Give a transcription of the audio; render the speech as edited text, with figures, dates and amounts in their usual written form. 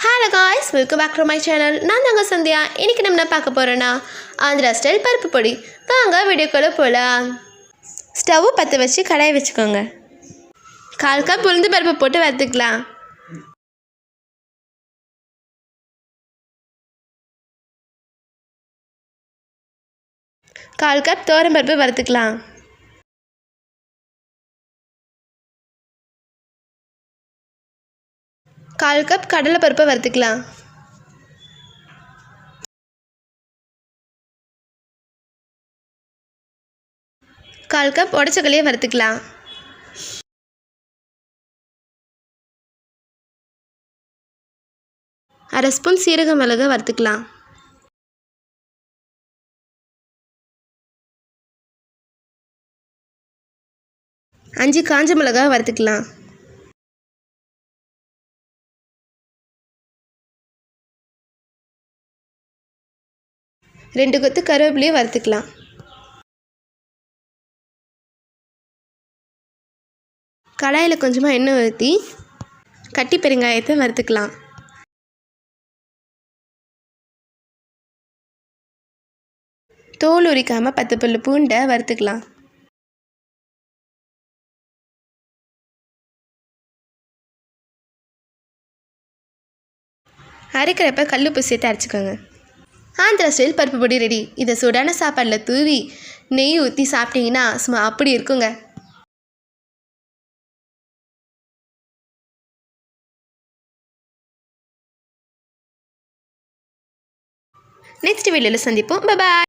Hello guys, welcome back to my channel. நான் தாங்க சந்தியா. இன்றைக்கி நம்ம என்ன பார்க்க போகிறோன்னா ஆந்திரா ஸ்டைல் பருப்பு பொடி. வாங்க வீடியோக்குள்ளே போகலாம். ஸ்டவ்வை பற்ற வச்சு கடாயை வச்சுக்கோங்க. 1/4 கப் உளுந்து பருப்பு போட்டு வறுத்துக்கலாம். கால் கப் துவரம் பருப்பு வறுத்துக்கலாம். கால் கப் கடலை பருப்பை வறுத்துக்கலாம். கால் கப் உடச்சக்கல்லையை வறுத்துக்கலாம். அரை ஸ்பூன் சீரக மிளகு வறுத்துக்கலாம். அஞ்சு காஞ்ச மிளகாய் வறுத்துக்கலாம். ரெண்டு கொத்து கருவேப்பிலையை வறுத்துக்கலாம். கடாயில் கொஞ்சமாக எண்ணெய் ஊற்றி கட்டி பெருங்காயத்தை வறுத்துக்கலாம். தோல் உரிக்காமல் 10 பல்லு பூண்டை வறுத்துக்கலாம். அரைக்கிறப்ப கல்லுப்பு சேர்த்து அரைச்சிக்கோங்க. ஆந்திரா ஸ்டைல் பருப்பு பொடி ரெடி. இதை சூடான சாப்பாடில் தூவி நெய் ஊற்றி சாப்பிட்டீங்கன்னா சும்மா அப்படி இருக்குங்க. நெக்ஸ்ட் வீடியோவில் சந்திப்போம். பாய்.